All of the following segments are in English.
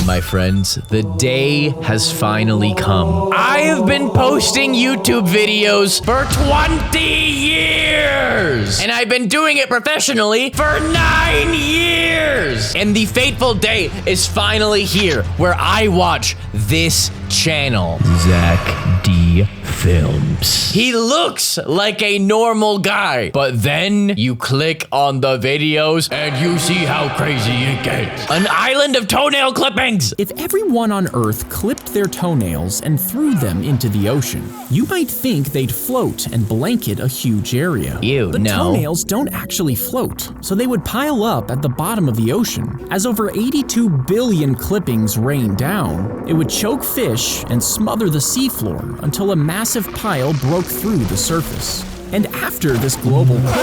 My friends, the day has finally come. I have been posting YouTube videos for 20 years! And I've been doing it professionally for 9 years! And the fateful day is finally here, where I watch this channel. Zack D Films. He looks like a normal guy, but then you click on the videos and you see how crazy it gets. An island of toenail clippings! If everyone on Earth clipped their toenails and threw them into the ocean, you might think they'd float and blanket a huge area. Ew, but no. Toenails don't actually float, so they would pile up at the bottom of the ocean. As over 82 billion clippings rain down, it would choke fish and smother the seafloor until a massive pile broke through the surface. And after this global clipping,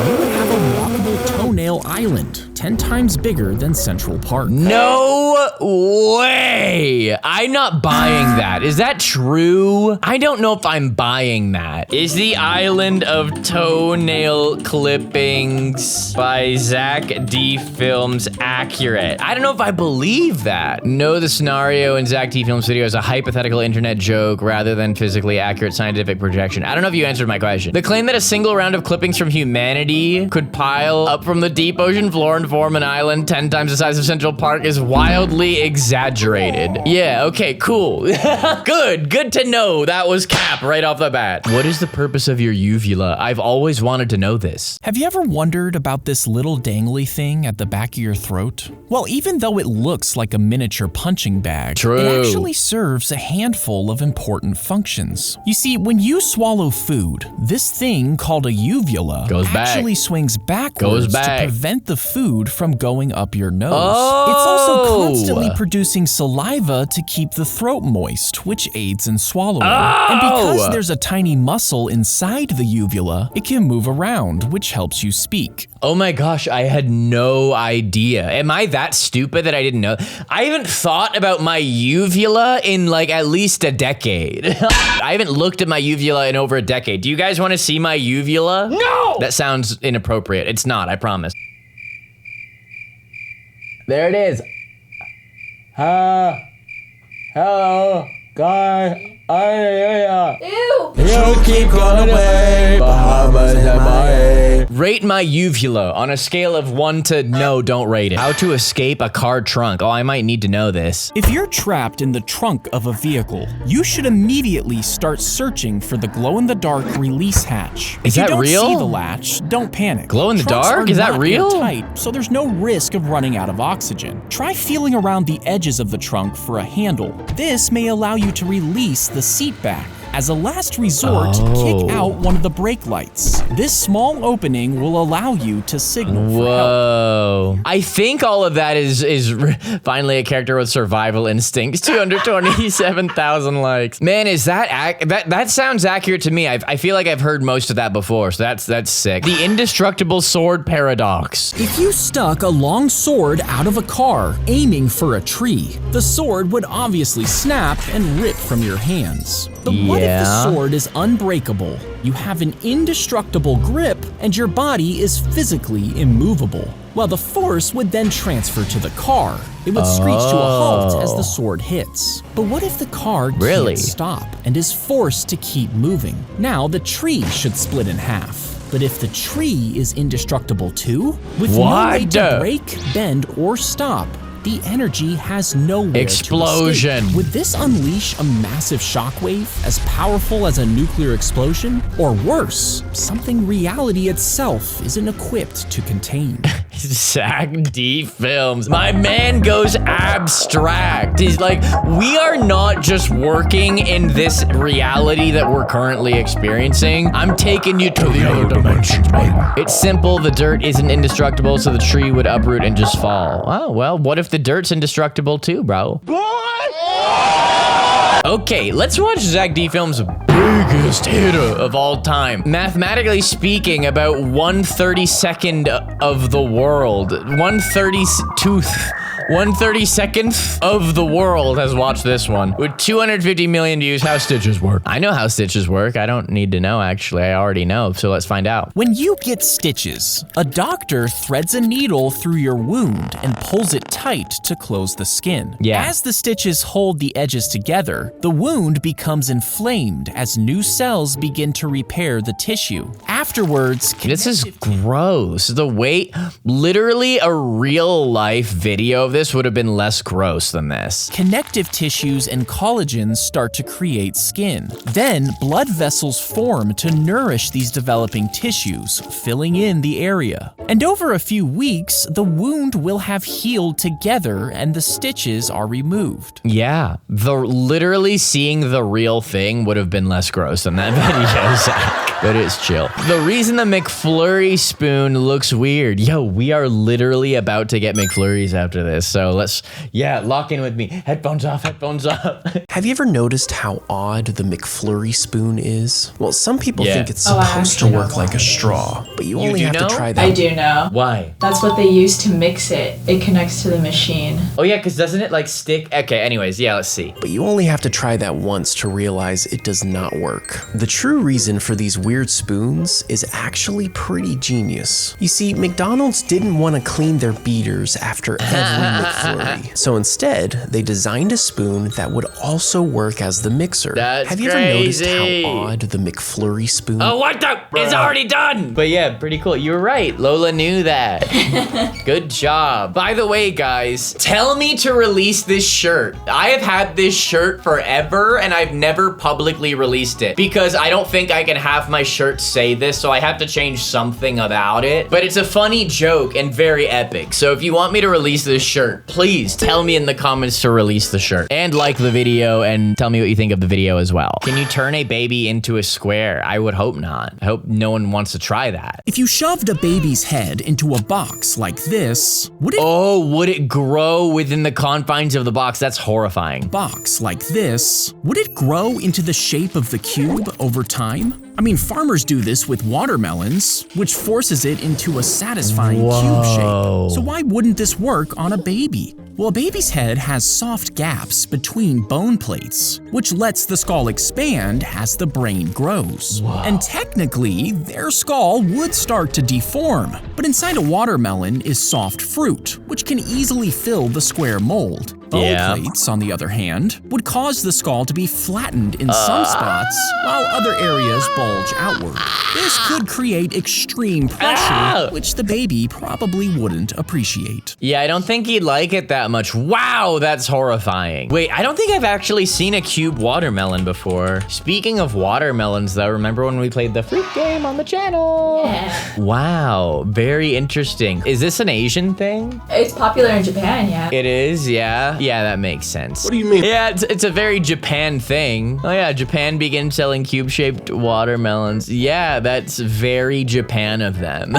you would have a walkable toenail island, 10 times bigger than Central Park. No way! I'm not buying that. Is that true? I don't know if I'm buying that. Is the island of toenail clippings by Zack D Films accurate? I don't know if I believe that. No, the scenario in Zack D Films video is a hypothetical internet joke rather than physically accurate scientific projection. I don't know if you answered my question. The claim that a single round of clippings from humanity could pile up from the deep ocean floor and form an island 10 times the size of Central Park is wildly exaggerated. Yeah, okay, cool. Good to know that was cap right off the bat. What is the purpose of your uvula? I've always wanted to know this. Have you ever wondered about this little dangly thing at the back of your throat? Well, even though it looks like a miniature punching bag, True. It actually serves a handful of important functions. You see, when you swallow food, this thing called a uvula actually swings backwards to prevent the food from going up your nose. Oh. It's also constantly producing saliva to keep the throat moist, which aids in swallowing. And because there's a tiny muscle inside the uvula, it can move around, which helps you speak. Oh my gosh, I had no idea. Am I that stupid that I didn't know? I haven't thought about my uvula in like at least a decade. I haven't looked at my uvula in over a decade. Do you guys want to see my uvula? No! That sounds inappropriate. It's not, I promise. There it is. Hello, guy. Ew! You keep going away, Bahamas MIA. Rate my uvula on a scale of 1 to no, don't rate it. How to escape a car trunk. Oh, I might need to know this. If you're trapped in the trunk of a vehicle, you should immediately start searching for the glow-in-the-dark release hatch. Is if that you don't real? see the latch, don't panic. Glow-in-the-dark? Is that real? Tight, so there's no risk of running out of oxygen. Try feeling around the edges of the trunk for a handle. This may allow you to release the seat back. As a last resort, kick out one of the brake lights. This small opening will allow you to signal for help. I think all of that is finally a character with survival instincts. 227,000 likes. Man, is that sounds accurate to me. I feel like I've heard most of that before, so that's sick. The indestructible sword paradox. If you stuck a long sword out of a car aiming for a tree, the sword would obviously snap and rip from your hands. But what if the sword is unbreakable? You have an indestructible grip and your body is physically immovable. Well, the force would then transfer to the car. It would screech to a halt as the sword hits. But what if the car can't stop and is forced to keep moving? Now the tree should split in half. But if the tree is indestructible too, with no way to break, bend, or stop, the energy has nowhere Explosion. to escape. Would this unleash a massive shockwave as powerful as a nuclear explosion? Or worse, something reality itself isn't equipped to contain? Zack D Films. My man goes abstract. He's like, we are not just working in this reality that we're currently experiencing. I'm taking you to the other dimensions, baby. It's simple. The dirt isn't indestructible, so the tree would uproot and just fall. Oh, well, what if the dirt's indestructible too, bro? Okay, let's watch Zack D Films' biggest hitter of all time. Mathematically speaking, about 1/32nd of the world. 1/32th 1/32nd of the world has watched this one. With 250 million views, how stitches work. I know how stitches work. I don't need to know, actually. I already know, so let's find out. When you get stitches, a doctor threads a needle through your wound and pulls it tight to close the skin. Yeah. As the stitches hold the edges together, the wound becomes inflamed as new cells begin to repair the tissue. Afterwards, This is gross. The way, literally a real life video of this would have been less gross than this. connective tissues and collagens start to create skin. Then, blood vessels form to nourish these developing tissues, filling in the area. And over a few weeks, the wound will have healed together and the stitches are removed. Yeah, literally seeing the real thing would have been less gross than that video, Zach. But it's chill. The reason the McFlurry spoon looks weird. Yo, we are literally about to get McFlurries after this. So let's, lock in with me. Headphones off, headphones off. Have you ever noticed how odd the McFlurry spoon is? Well, some people think it's I supposed to actually work know like a why. straw, but you only do have know? to try that. I do know. Why? That's what they use to mix it. It connects to the machine. Oh yeah, because doesn't it like stick? Okay, anyways, let's see. But you only have to try that once to realize it does not work. The true reason for these weird spoons is actually pretty genius. You see, McDonald's didn't want to clean their beaters after every McFlurry. So instead, they designed a spoon that would also work as the mixer. That's Have you ever noticed crazy. how odd the McFlurry spoon Oh, what the? It's already done. But yeah, pretty cool. You were right. Lola knew that. Good job. By the way, guys, tell me to release this shirt. I have had this shirt forever and I've never publicly released it because I don't think I can have my shirt say this, so I have to change something about it. But it's a funny joke and very epic. So if you want me to release this shirt, please tell me in the comments to release the shirt and like the video and tell me what you think of the video as well. Can you turn a baby into a square? I would hope not. I hope no one wants to try that. If you shoved a baby's head into a box like this, would it Would it grow within the confines of the box? That's horrifying. would it grow into the shape of the cube over time? I mean, farmers do this with watermelons, which forces it into a satisfying cube shape. So why wouldn't this work on a baby? Well, a baby's head has soft gaps between bone plates, which lets the skull expand as the brain grows. And technically, their skull would start to deform. But inside a watermelon is soft fruit, which can easily fill the square mold. Bone plates, on the other hand, would cause the skull to be flattened in some spots, while other areas bulge outward. This could create extreme pressure, which the baby probably wouldn't appreciate. Yeah, I don't think he'd like it that much. Wow, that's horrifying. Wait, I don't think I've actually seen a cube watermelon before. Speaking of watermelons, though, remember when we played the fruit game on the channel? Yeah. Wow, very interesting. Is this an Asian thing? It's popular in Japan, yeah. It is, yeah. Yeah, that makes sense. What do you mean? Yeah, it's a very Japan thing. Oh yeah, Japan began selling cube-shaped watermelons. Yeah, that's very Japan of them.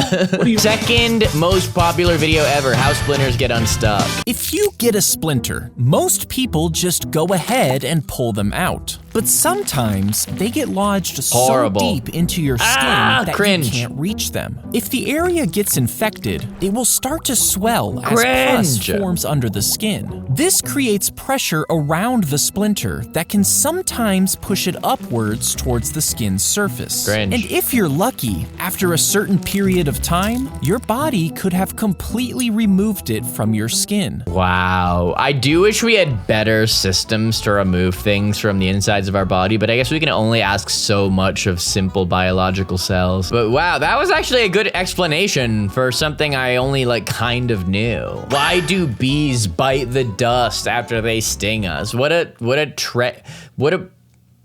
Second most popular video ever, how splinters get unstuck. If you get a splinter, most people just go ahead and pull them out. But sometimes they get lodged Horrible. so deep into your skin that cringe. you can't reach them. If the area gets infected, they will start to swell as pus Cringe. forms under the skin. This creates pressure around the splinter that can sometimes push it upwards towards the skin's surface. Cringe. And if you're lucky, after a certain period of time, your body could have completely removed it from your skin. Wow, I do wish we had better systems to remove things from the insides of our body, but I guess we can only ask so much of simple biological cells. But wow, that was actually a good explanation for something I only kind of knew. Why do bees bite the dust after they sting us?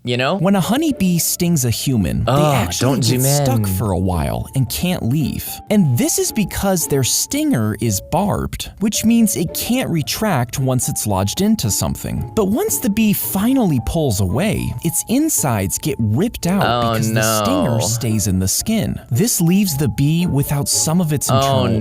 When a honeybee stings a human, they actually don't get zoom in. stuck for a while and can't leave. And this is because their stinger is barbed, which means it can't retract once it's lodged into something. But once the bee finally pulls away, its insides get ripped out because the stinger stays in the skin. This leaves the bee without some of its internal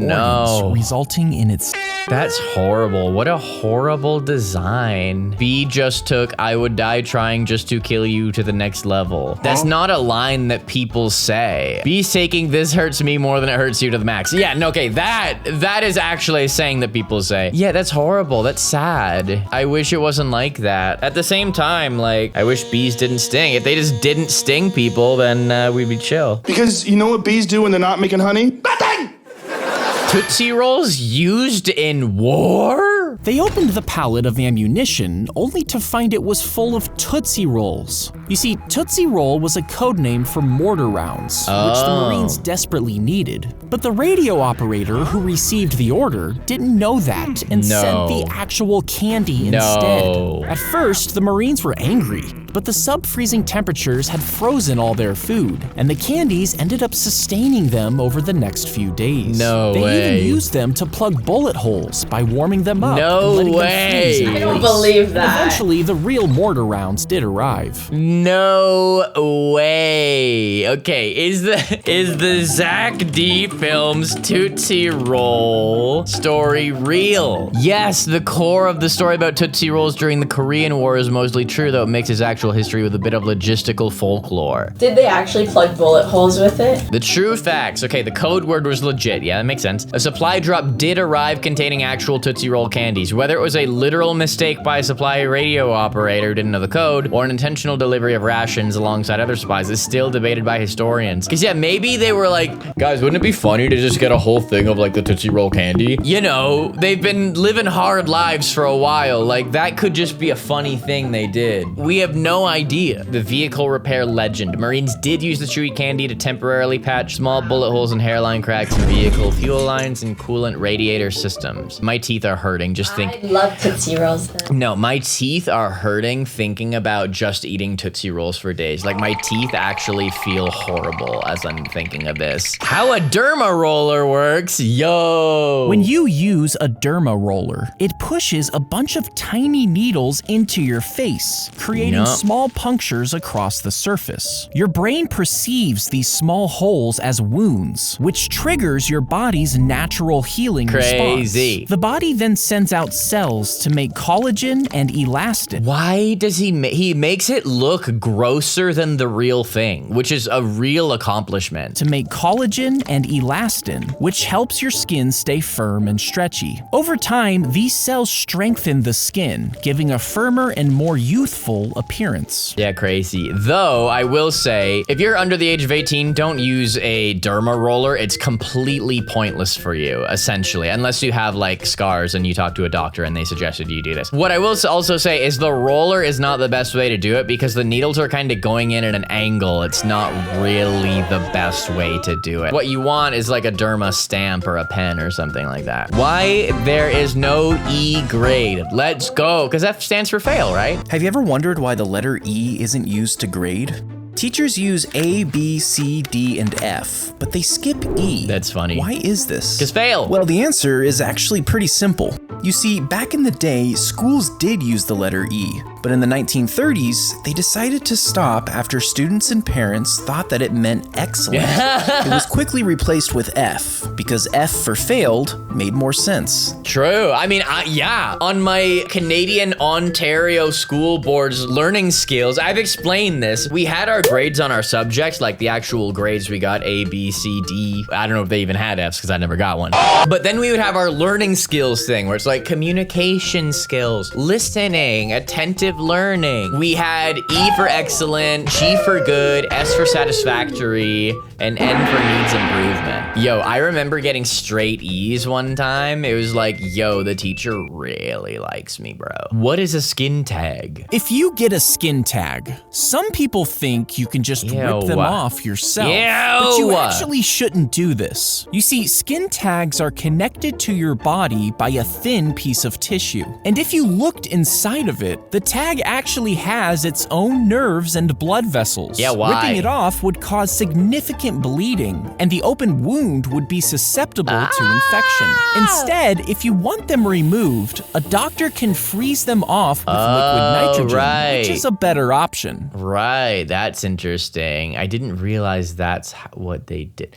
organs, resulting in its That's horrible. What a horrible design. B just took I would die trying just to kill you to the next level. That's not a line that people say. B's taking this hurts me more than it hurts you to the max. Yeah, no, okay, that is actually a saying that people say. Yeah, that's horrible. That's sad. I wish it wasn't like that. At the same time, like, I wish bees didn't sting. If they just didn't sting people, then we'd be chill. Because you know what bees do when they're not making honey? Nothing! Tootsie Rolls used in war? They opened the pallet of ammunition only to find it was full of Tootsie Rolls. You see, Tootsie Roll was a code name for mortar rounds, which the Marines desperately needed. But the radio operator who received the order didn't know that and sent the actual candy instead. At first, the Marines were angry, but the sub-freezing temperatures had frozen all their food, and the candies ended up sustaining them over the next few days. They even used them to plug bullet holes by warming them up and letting them freeze in I don't place. believe that. Eventually, the real mortar rounds did arrive. No way. Okay, is the Zack D Films Tootsie Roll story real? Yes, the core of the story about Tootsie Rolls during the Korean War is mostly true, though it mixes actual history with a bit of logistical folklore. Did they actually plug bullet holes with it? The true facts. Okay, the code word was legit. Yeah, that makes sense. A supply drop did arrive containing actual Tootsie Roll candies. Whether it was a literal mistake by a supply radio operator who didn't know the code, or an intentional delivery of rations alongside other supplies is still debated by historians. Because yeah, maybe they were like, guys, wouldn't it be funny to just get a whole thing of like the Tootsie Roll candy? You know, they've been living hard lives for a while. Like that could just be a funny thing they did. We have no idea. The vehicle repair legend. Marines did use the chewy candy to temporarily patch small bullet holes and hairline cracks in vehicle fuel lines and coolant radiator systems. My teeth are hurting just I love Tootsie Rolls then. No, my teeth are hurting thinking about just eating Tootsie Rolls for days. Like my teeth actually feel horrible as I'm thinking of this. How a derma roller works, yo! When you use a derma roller, it pushes a bunch of tiny needles into your face, creating small punctures across the surface. Your brain perceives these small holes as wounds, which triggers your body's natural healing response. The body then sends out cells to make collagen and elastin. Why does he makes it look grosser than the real thing, which is a real accomplishment. To make collagen and elastin, which helps your skin stay firm and stretchy. Over time, these cells strengthen the skin, giving a firmer and more youthful appearance. Yeah, crazy. Though, I will say, if you're under the age of 18, don't use a derma roller. It's completely pointless for you, essentially, unless you have like scars and you talk to a doctor and they suggested you do this. What I will also say is the roller is not the best way to do it because the needles are kind of going in at an angle. It's not really the best way to do it. What you want is like a derma stamp or a pen or something like that. Why there is no E grade? Let's go, because F stands for fail, right? Have you ever wondered why the letter E isn't used to grade? Teachers use A, B, C, D, and F, but they skip E. That's funny. Why is this? Because fail. Well, the answer is actually pretty simple. You see, back in the day, schools did use the letter E, but in the 1930s, they decided to stop after students and parents thought that it meant excellent. It was quickly replaced with F, because F for failed made more sense. True. I mean, yeah. On my Canadian Ontario school board's learning skills, I've explained this. We had our grades on our subjects, like the actual grades we got, A, B, C, D. I don't know if they even had Fs because I never got one. But then we would have our learning skills thing where it's like communication skills, listening, attentive learning. We had E for excellent, G for good, S for satisfactory, and N for needs improvement. Yo, I remember getting straight E's one time. It was like, yo, the teacher really likes me, bro. What is a skin tag? If you get a skin tag, some people think you can just rip them off yourself. But you actually shouldn't do this. You see, skin tags are connected to your body by a thin piece of tissue. And if you looked inside of it, the tag actually has its own nerves and blood vessels. Yeah, why? Ripping it off would cause significant bleeding, and the open wound would be susceptible to infection. Instead, if you want them removed, a doctor can freeze them off with liquid nitrogen, which is a better option. Right, that's interesting. I didn't realize that's what they did.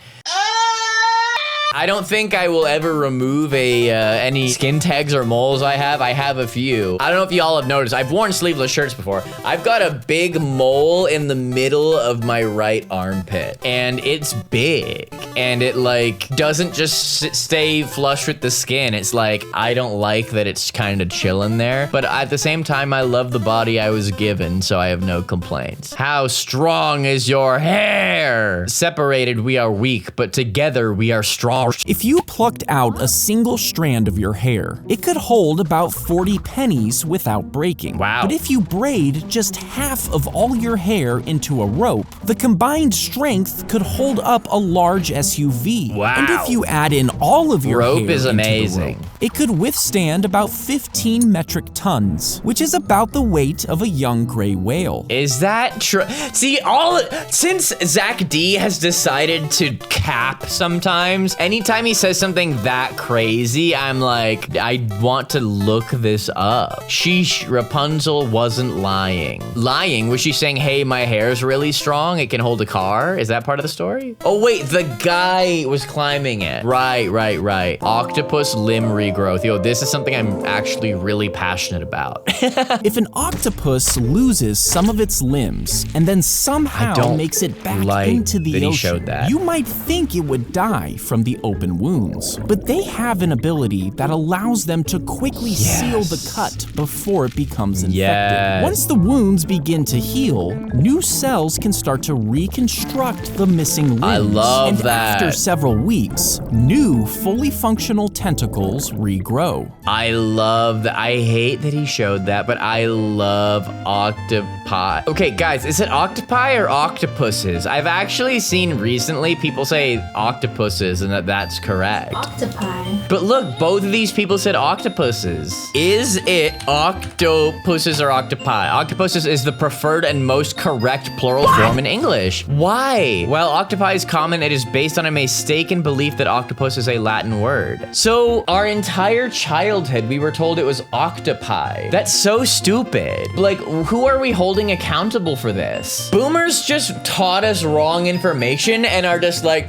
I don't think I will ever remove any skin tags or moles I have. I have a few. I don't know if y'all have noticed. I've worn sleeveless shirts before. I've got a big mole in the middle of my right armpit, and it's big, and it like doesn't just stay flush with the skin. It's like, I don't like that it's kind of chilling there, but at the same time, I love the body I was given, so I have no complaints. How strong is your hair? Separated, we are weak, but together we are strong. If you plucked out a single strand of your hair, it could hold about 40 pennies without breaking. Wow. But if you braid just half of all your hair into a rope, the combined strength could hold up a large SUV. Wow. And if you add in all of your Rope hair is into the amazing. rope, it could withstand about 15 metric tons, which is about the weight of a young gray whale. Is that true? See, since Zack D has decided to cap sometimes, anytime he says something that crazy, I'm like, I want to look this up. Sheesh, Rapunzel wasn't lying. Lying? Was she saying, hey, my hair's really strong, it can hold a car? Is that part of the story? Oh wait, the guy was climbing it. Right. Octopus limb regrowth. Yo, this is something I'm actually really passionate about. If an octopus loses some of its limbs and then somehow makes it back into the ocean, you might think it would die from the open wounds. But they have an ability that allows them to quickly seal the cut before it becomes infected. Once the wounds begin to heal, new cells can start to reconstruct the missing limbs. I love that. After several weeks, new fully functional tentacles regrow. I love that. I hate that he showed that, but I love octopi. Okay, guys, is it octopi or octopuses? I've actually seen recently people say octopuses, and that's correct. Octopi. But look, both of these people said octopuses. Is it octopuses or octopi? Octopuses is the preferred and most correct plural form in English. Why? While octopi is common, it is based on a mistaken belief that octopus is a Latin word. So our entire childhood, we were told it was octopi. That's so stupid. Like, who are we holding accountable for this? Boomers just taught us wrong information and are just like,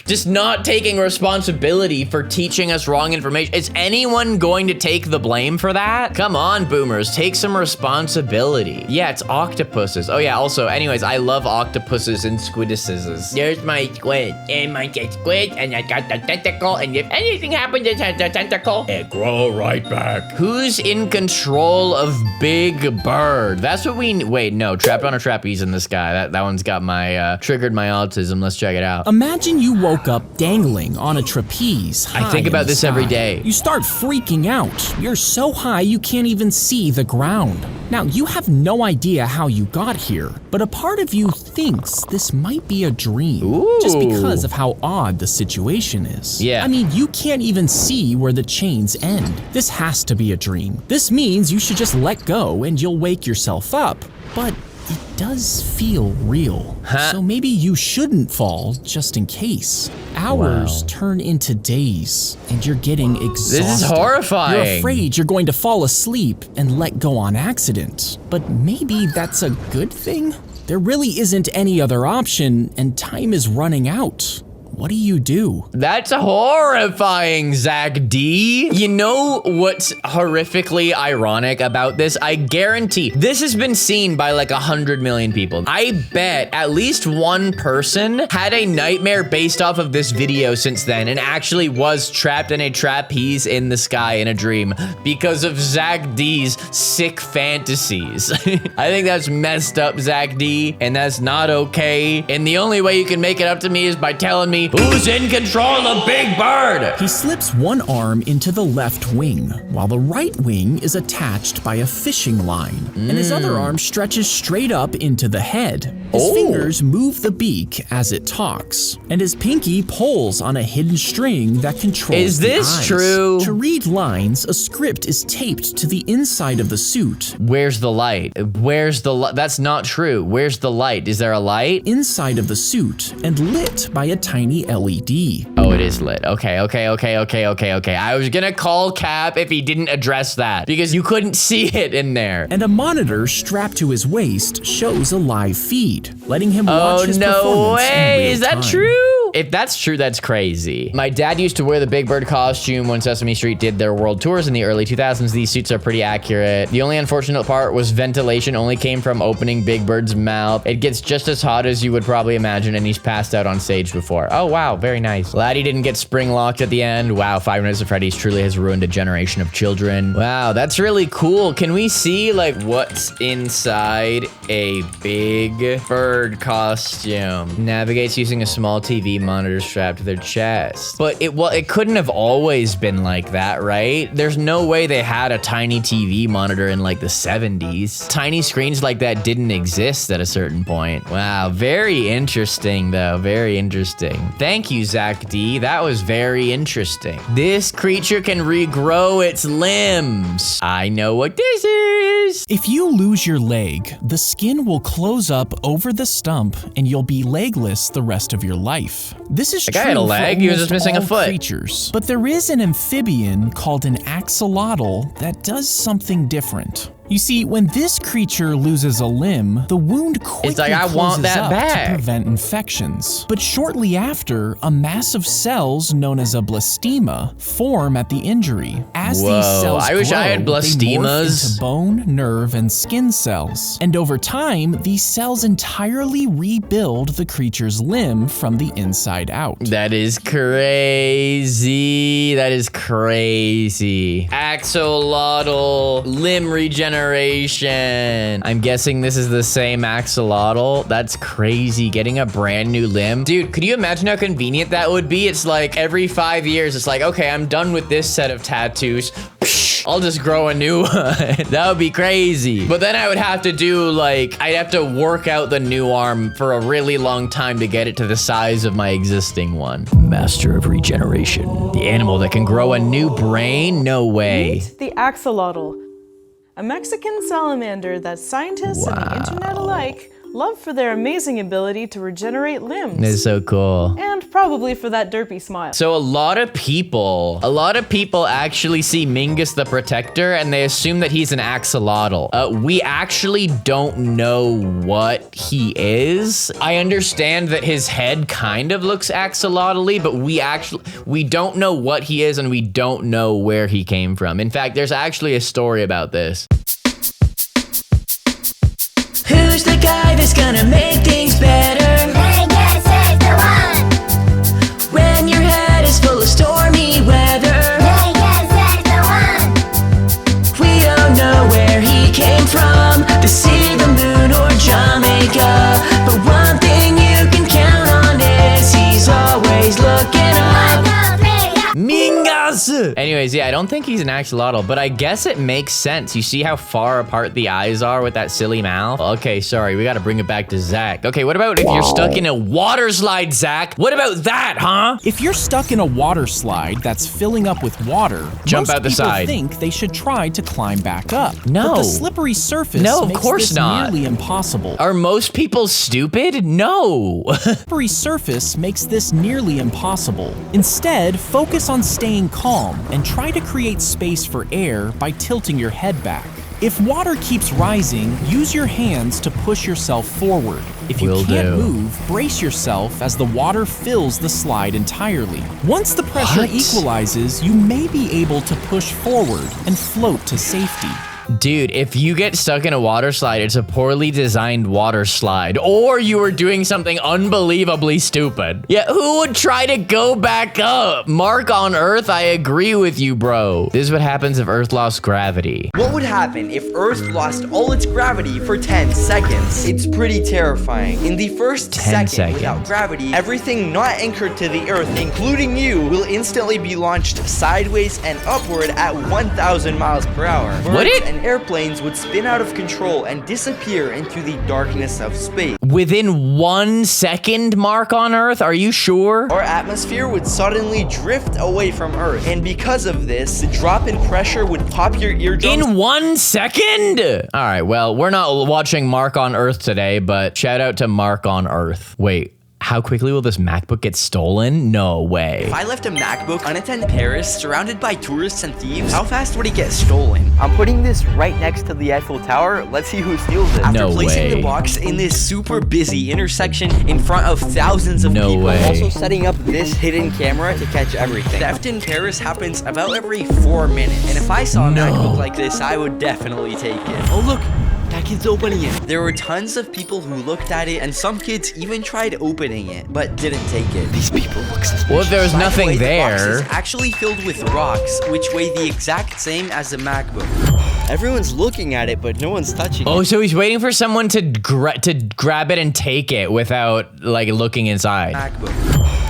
just not taking responsibility for teaching us wrong information. Is anyone going to take the blame for that? Come on, boomers, take some responsibility. Yeah, it's octopuses. Oh yeah, also, anyways, I love octopuses and squidices. There's my squid, and my squid, and I got the tentacle, and if anything happens to the tentacle, it grow right back. Who's in control of Big Bird? That's what we, wait, no, trapped on a trapeze in the sky. That one's got my, triggered my autism. Let's check it out. Imagine you woke up dangling on a trapeze. I think about this every day. You start freaking out. You're so high you can't even see the ground. Now, you have no idea how you got here, but a part of you thinks this might be a dream. Ooh. Just because of how odd the situation is. Yeah. I mean, you can't even see where the chains end. This has to be a dream. This means you should just let go and you'll wake yourself up. But it does feel real. So maybe you shouldn't fall just in case. Hours turn into days and you're getting exhausted. This is horrifying. You're afraid you're going to fall asleep and let go on accident. But maybe that's a good thing? There really isn't any other option and time is running out. What do? That's horrifying, Zack D. You know what's horrifically ironic about this? I guarantee this has been seen by like 100 million people. I bet at least one person had a nightmare based off of this video since then and actually was trapped in a trapeze in the sky in a dream because of Zack D's sick fantasies. I think that's messed up, Zack D, and that's not okay. And the only way you can make it up to me is by telling me who's in control of Big Bird? He slips one arm into the left wing, while the right wing is attached by a fishing line, and his other arm stretches straight up into the head. His fingers move the beak as it talks, and his pinky pulls on a hidden string that controls the eyes. Is this true? To read lines, a script is taped to the inside of the suit. Where's the light? Where's the light? That's not true. Where's the light? Is there a light? Inside of the suit and lit by a tiny LED. Oh, it is lit. Okay. I was gonna call Cap if he didn't address that because you couldn't see it in there. And a monitor strapped to his waist shows a live feed, letting him watch his no performance in way. real Is that time. true? if that's true, that's crazy. My dad used to wear the Big Bird costume when Sesame Street did their world tours in the early 2000s. These suits are pretty accurate. The only unfortunate part was ventilation only came from opening Big Bird's mouth. It gets just as hot as you would probably imagine, and he's passed out on stage before. Oh, wow, very nice. Laddie didn't get spring locked at the end. Wow, Five Nights at Freddy's truly has ruined a generation of children. Wow, that's really cool. Can we see like what's inside a Big Bird costume? Navigates using a small TV monitor strapped to their chest. But it couldn't have always been like that, right? There's no way they had a tiny TV monitor in like the 70s. Tiny screens like that didn't exist at a certain point. Wow, very interesting though, very interesting. Thank you, Zack D. That was very interesting. This creature can regrow its limbs. I know what this is. If you lose your leg, the skin will close up over the stump and you'll be legless the rest of your life. This is The true guy had a leg, for he was just almost missing a all foot. creatures. But there is an amphibian called an axolotl that does something different. You see, when this creature loses a limb, the wound quickly It's like, I closes want that up back. to prevent infections. But shortly after, a mass of cells known as a blastema form at the injury. As Whoa, these cells I wish I had grow, they morph blastemas. into bone, nerve, and skin cells. And over time, these cells entirely rebuild the creature's limb from the inside out. That is crazy. That is crazy. Axolotl limb regeneration. I'm guessing this is the same axolotl. That's crazy. Getting a brand new limb. Dude, could you imagine how convenient that would be? It's like every 5 years, it's like, okay, I'm done with this set of tattoos. I'll just grow a new one. That would be crazy. But then I would have to do like, I'd have to work out the new arm for a really long time to get it to the size of my existing one. Master of regeneration. The animal that can grow a new brain? No way. Meet the axolotl, a Mexican salamander that scientists and the internet alike love for their amazing ability to regenerate limbs. It's so cool. And probably for that derpy smile. So a lot of people actually see Mingus the Protector and they assume that he's an axolotl. We actually don't know what he is. I understand that his head kind of looks axolotl-y, but we don't know what he is and we don't know where he came from. In fact, there's actually a story about this. Who's the guy that's gonna make things better? Mingus is the one. When your head is full of stormy weather, Mingus is the one. we don't know where he came from, the sea, the moon, or Jamaica. But one thing you can count on is he's always looking up. 1, 2, 3, yeah. Mingus! Anyways, yeah, I don't think he's an axolotl, but I guess it makes sense. You see how far apart the eyes are with that silly mouth? Okay, sorry, we gotta bring it back to Zack. Okay, what about if you're stuck in a water slide, Zack? What about that, huh? If you're stuck in a water slide that's filling up with water, Jump most out the people side. think they should try to climb back up. No. But the slippery surface No, of makes course this not. nearly impossible. Are most people stupid? No. Slippery surface makes this nearly impossible. Instead, focus on staying calm and try to create space for air by tilting your head back. If water keeps rising, use your hands to push yourself forward. If you Will can't do. move, brace yourself as the water fills the slide entirely. Once the pressure What? equalizes, you may be able to push forward and float to safety. Dude, if you get stuck in a water slide, it's a poorly designed water slide. Or you were doing something unbelievably stupid. Yeah, who would try to go back up? Mark on Earth, I agree with you, bro. This is what happens if Earth lost gravity. What would happen if Earth lost all its gravity for 10 seconds? It's pretty terrifying. In the first 10 second without seconds. gravity, everything not anchored to the Earth, including you, will instantly be launched sideways and upward at 1,000 miles per hour. Would it? Birds and airplanes would spin out of control and disappear into the darkness of space. Within 1 second, Mark on Earth? Are you sure? Our atmosphere would suddenly drift away from Earth, and because of this, the drop in pressure would pop your eardrums. In 1 second? All right, well, we're not watching Mark on Earth today, but shout out to Mark on Earth. Wait, How quickly will this MacBook get stolen? No way. If I left a MacBook unattended in Paris, surrounded by tourists and thieves, how fast would it get stolen? I'm putting this right next to the Eiffel Tower. Let's see who steals it. After placing the box in this super busy intersection in front of thousands of people, I'm also setting up this hidden camera to catch everything. Theft in Paris happens about every 4 minutes, and if I saw a MacBook like this, I would definitely take it. Oh look! That kid's opening it. There were tons of people who looked at it, and some kids even tried opening it, but didn't take it. These people look suspicious. Well, if there was nothing there. The box is actually filled with rocks, which weigh the exact same as the MacBook. Everyone's looking at it, but no one's touching it. Oh, so he's waiting for someone to grab it and take it without, like, looking inside. MacBook.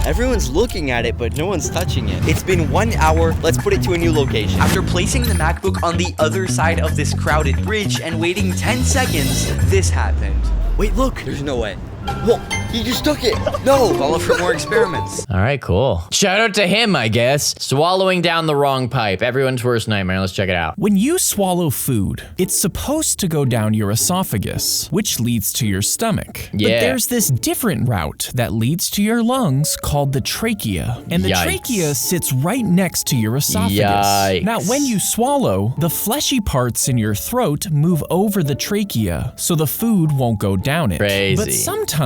Everyone's looking at it, but no one's touching it. It's been 1 hour. Let's put it to a new location. After placing the MacBook on the other side of this crowded bridge and waiting 10 seconds, this happened. Wait, look. There's no way. Whoa, he just took it. No. Follow for more experiments. All right, cool. Shout out to him, I guess. Swallowing down the wrong pipe. Everyone's worst nightmare. Let's check it out. When you swallow food, it's supposed to go down your esophagus, which leads to your stomach. Yeah. But there's this different route that leads to your lungs called the trachea. And the trachea sits right next to your esophagus. Yikes. Now, when you swallow, the fleshy parts in your throat move over the trachea, so the food won't go down it. Crazy. But sometimes,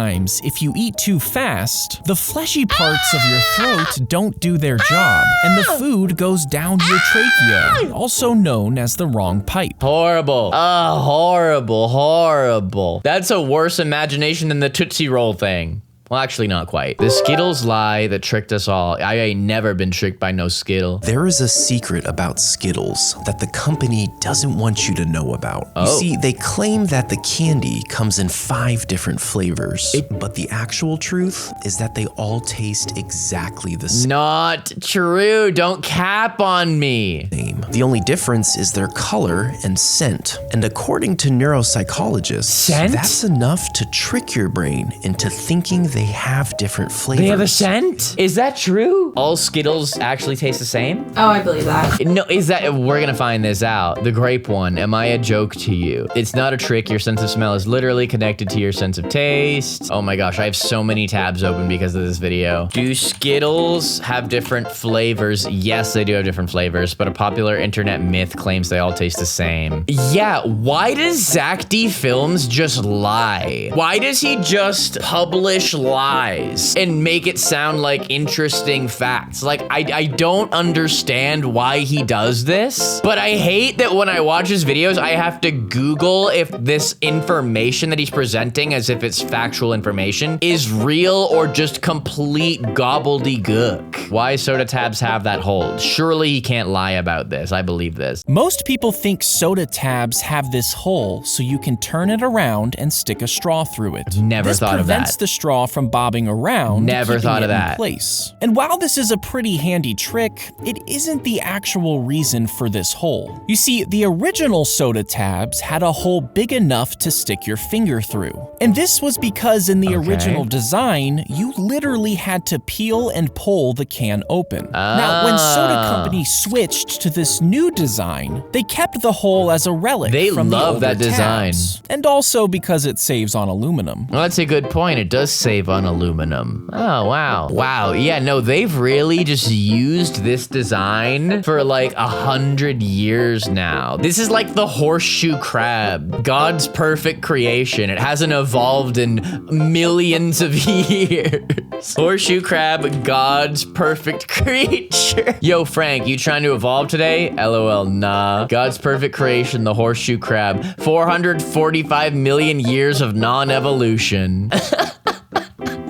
if you eat too fast, the fleshy parts of your throat don't do their job, and the food goes down your trachea, also known as the wrong pipe. Horrible. Horrible, horrible. That's a worse imagination than the Tootsie Roll thing. Well, actually, not quite. The Skittles lie that tricked us all. I ain't never been tricked by no Skittle. There is a secret about Skittles that the company doesn't want you to know about. You see, they claim that the candy comes in 5 different flavors, but the actual truth is that they all taste exactly the same. Not true. Don't cap on me. The only difference is their color and scent. And according to neuropsychologists, that's enough to trick your brain into thinking they have different flavors. They have a scent? Is that true? All Skittles actually taste the same? Oh, I believe that. No, is that, we're gonna find this out. The grape one, am I a joke to you? It's not a trick. Your sense of smell is literally connected to your sense of taste. Oh my gosh, I have so many tabs open because of this video. Do Skittles have different flavors? Yes, they do have different flavors, but a popular internet myth claims they all taste the same. Yeah, why does Zack D Films just lie? Why does he just publish lies and make it sound like interesting facts? Like, I don't understand why he does this, but I hate that when I watch his videos, I have to Google if this information that he's presenting as if it's factual information is real or just complete gobbledygook. Why soda tabs have that hold? Surely he can't lie about this. I believe this. Most people think soda tabs have this hole so you can turn it around and stick a straw through it. Never thought of that. This prevents the straw from bobbing around, Never thought of that. in place. And while this is a pretty handy trick, it isn't the actual reason for this hole. You see, the original soda tabs had a hole big enough to stick your finger through. And this was because in the original design, you literally had to peel and pull the can open. Now, when soda company switched to this new design, they kept the hole as a relic from the older that design. tabs. And also because it saves on aluminum. Well, that's a good point. It does save on aluminum. Oh, wow. Wow. Yeah, no, they've really just used this design for like 100 years now. This is like the horseshoe crab, God's perfect creation. It hasn't evolved in millions of years. Horseshoe crab, God's perfect creature. Yo, Frank, you trying to evolve today? LOL, nah. God's perfect creation, the horseshoe crab. 445 million years of non-evolution.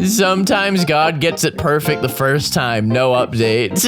Sometimes God gets it perfect the first time, no updates.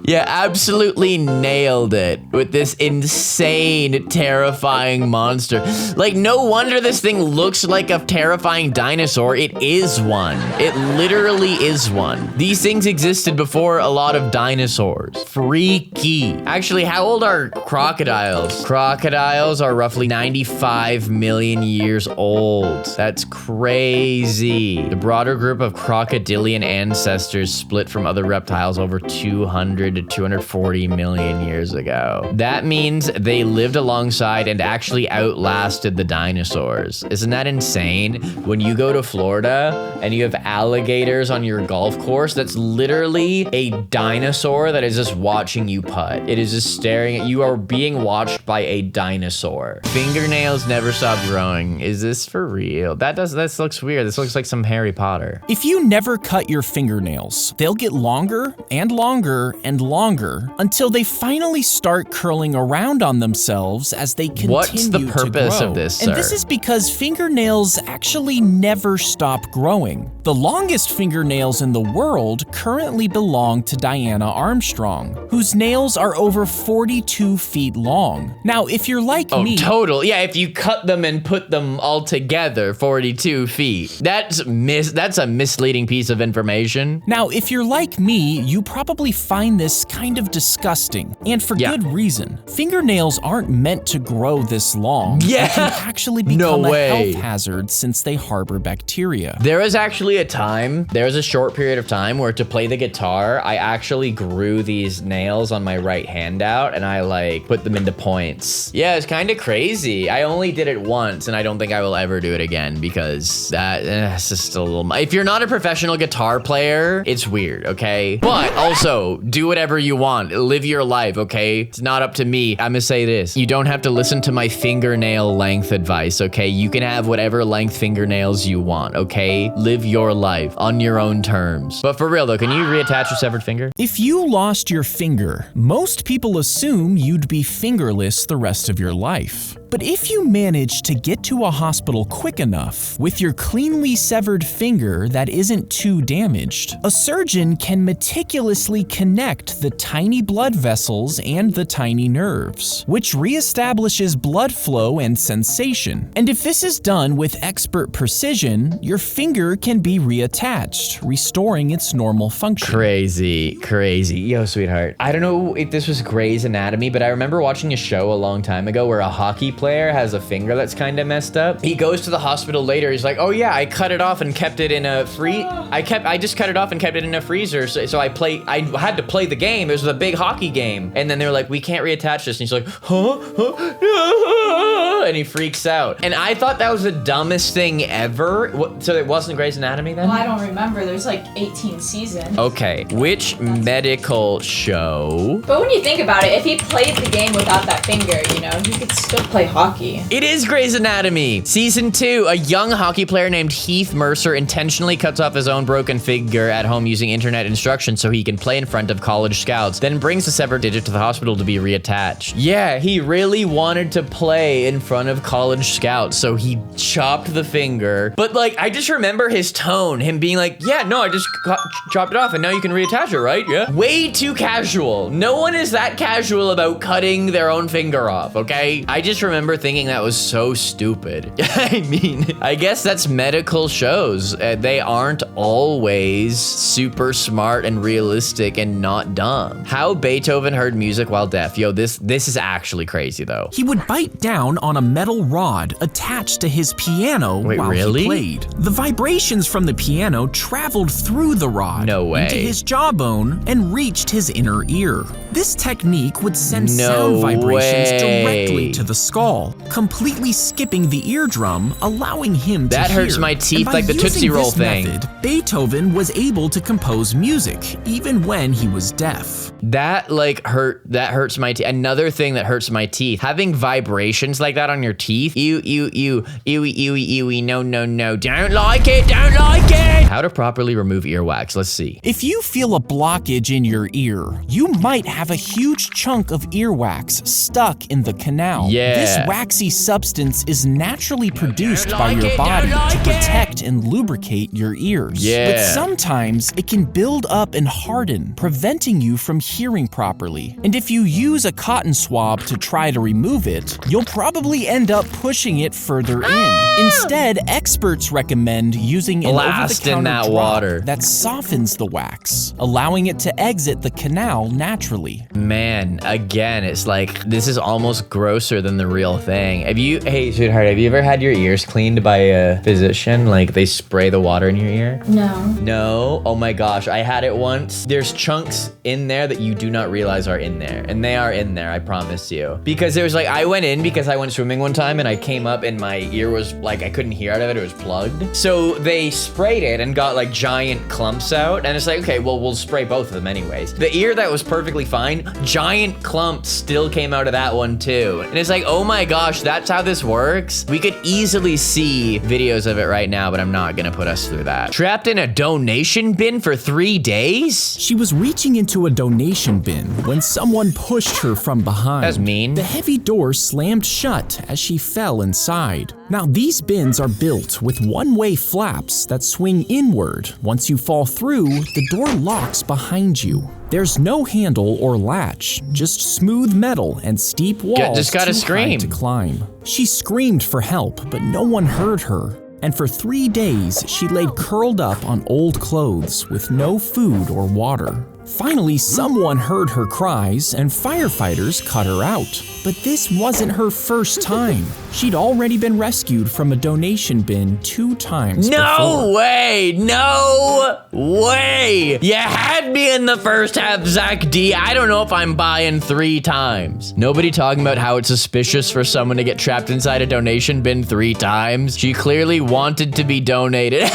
Yeah, absolutely nailed it with this insane, terrifying monster. Like, no wonder this thing looks like a terrifying dinosaur. It is one. It literally is one. These things existed before a lot of dinosaurs. Freaky. Actually, how old are crocodiles? Crocodiles are roughly 95 million years old. That's crazy. The broader group of crocodilian ancestors split from other reptiles over 200 to 240 million years ago. That means they lived alongside and actually outlasted the dinosaurs. Isn't that insane? When you go to Florida and you have alligators on your golf course, that's literally a dinosaur that is just watching you putt. It is just staring at you. Are being watched by a dinosaur. Fingernails never stop growing. Is this for real? This looks weird. This looks like some Harry Potter. If you never cut your fingernails, they'll get longer and longer and longer until they finally start curling around on themselves as they continue to grow. What's the purpose of this, sir? And this is because fingernails actually never stop growing. The longest fingernails in the world currently belong to Diana Armstrong, whose nails are over 42 feet long. Now, if you're like me... Total. Yeah, if you cut them and put them all together, 42 feet. That's a misleading piece of information. Now, if you're like me, you probably find this kind of disgusting, and for good reason. Fingernails aren't meant to grow this long. Yeah. They can actually become a health hazard since they harbor bacteria. There was actually a short period of time where to play the guitar, I actually grew these nails on my right hand out and I like put them into points. Yeah, it's kind of crazy. I only did it once and I don't think I will ever do it again because that's just a little... If you're not a professional guitar player, it's weird, okay? But also, do whatever you want. Live your life, okay? It's not up to me. I'm gonna say this. You don't have to listen to my fingernail length advice, okay? You can have whatever length fingernails you want, okay? Live your life on your own terms. But for real though, can you reattach your severed finger? If you lost your finger, most people assume you'd be fingerless the rest of your life. But if you manage to get to a hospital quick enough with your cleanly severed finger that isn't too damaged, a surgeon can meticulously connect the tiny blood vessels and the tiny nerves, which reestablishes blood flow and sensation. And if this is done with expert precision, your finger can be reattached, restoring its normal function. Crazy. Yo, sweetheart. I don't know if this was Grey's Anatomy, but I remember watching a show a long time ago where a hockey player has a finger that's kind of messed up. He goes to the hospital later. He's like, oh yeah, I cut it off and kept it in a I just cut it off and kept it in a freezer. So I had to play the game. It was a big hockey game. And then they were like, we can't reattach this. And he's like, huh? And he freaks out. And I thought that was the dumbest thing ever. So it wasn't Grey's Anatomy then? Well, I don't remember. There's like 18 seasons. Okay, which medical show? But when you think about it, if he played the game without that finger, you know, he could still play hockey. It is Grey's Anatomy. Season 2, a young hockey player named Heath Mercer intentionally cuts off his own broken finger at home using internet instructions so he can play in front of college scouts, then brings the severed digit to the hospital to be reattached. Yeah, he really wanted to play in front of college scouts, so he chopped the finger. But like, I just remember his tone, him being like, yeah, no, I just chopped it off and now you can reattach it, right? Yeah. Way too casual. No one is that casual about cutting their own finger off, okay? I just remember thinking that was so stupid. I mean, I guess that's medical shows. They aren't always super smart and realistic and not dumb. How Beethoven heard music while deaf. Yo, this is actually crazy though. He would bite down on a metal rod attached to his piano while he played. The vibrations from the piano traveled through the rod into his jawbone and reached his inner ear. This technique would send sound vibrations directly to the skull, completely skipping the eardrum, allowing him to hear. That hurts my teeth like the Tootsie Roll thing. Method, Beethoven was able to compose music even when he was deaf. That hurts my teeth. Another thing that hurts my teeth, having vibrations like that on your teeth. No, don't like it. How to properly remove earwax, let's see. If you feel a blockage in your ear, you might have a huge chunk of earwax stuck in the canal. Yeah. This waxy substance is naturally produced by your body to protect and lubricate your ears. Yeah. But sometimes it can build up and harden, preventing you from hearing properly. And if you use a cotton swab to try to remove it, you'll probably only end up pushing it further in. Instead, experts recommend using an Blast in over-the-counter that drop water. that softens the wax, allowing it to exit the canal naturally. Man, again, it's like, this is almost grosser than the real thing. Hey, sweetheart, have you ever had your ears cleaned by a physician? Like, they spray the water in your ear? No. No? Oh my gosh, I had it once. There's chunks in there that you do not realize are in there. And they are in there, I promise you. Because it was like, I went in because I went swimming one time and I came up and my ear was like, I couldn't hear out of it, it was plugged. So they sprayed it and got like giant clumps out. And it's like, okay, well, we'll spray both of them anyways. The ear that was perfectly fine, giant clumps still came out of that one too. And it's like, oh my gosh, that's how this works? We could easily see videos of it right now, but I'm not gonna put us through that. Trapped in a donation bin for 3 days? She was reaching into a donation bin when someone pushed her from behind. That's mean. The heavy door slammed shut as she fell inside. Now, these bins are built with one-way flaps that swing inward. Once you fall through, the door locks behind you. There's no handle or latch, just smooth metal and steep walls just gotta too high scream. to climb. She screamed for help, but no one heard her. And for 3 days, she laid curled up on old clothes with no food or water. Finally, someone heard her cries and firefighters cut her out. But this wasn't her first time. She'd already been rescued from a donation bin 2 times No before. way! No way! You had me in the first half, Zack D. I don't know if I'm buying 3 times. Nobody talking about how it's suspicious for someone to get trapped inside a donation bin 3 times. She clearly wanted to be donated.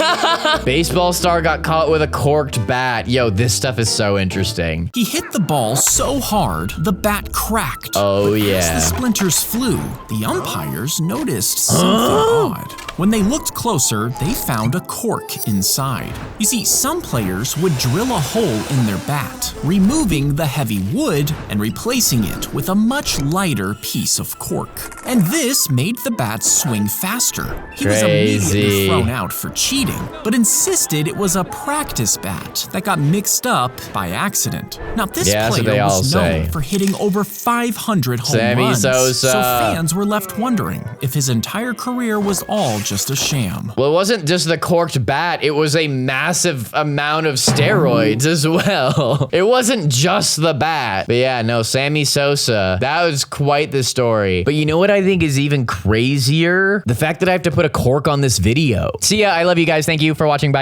Baseball star got caught with a corked bat. Yo, this stuff is so interesting. He hit the ball so hard, the bat cracked. Oh, But yeah. as the splinters flew, the umpires noticed something odd. When they looked closer, they found a cork inside. You see, some players would drill a hole in their bat, removing the heavy wood and replacing it with a much lighter piece of cork. And this made the bat swing faster. He was immediately Crazy. thrown out for cheating, but insisted it was a practice bat that got mixed up by accident. Now, this Yeah, that's what they player all was known say. for hitting over 500 home Sammy runs, Sosa. so fans were left wondering if his entire career was all just a sham. Well, it wasn't just the corked bat, it was a massive amount of steroids as well. It wasn't just the bat. But yeah, no, Sammy Sosa, that was quite the story. But you know what I think is even crazier? The fact that I have to put a cork on this video. See ya, I love you guys. Thank you for watching. Bye.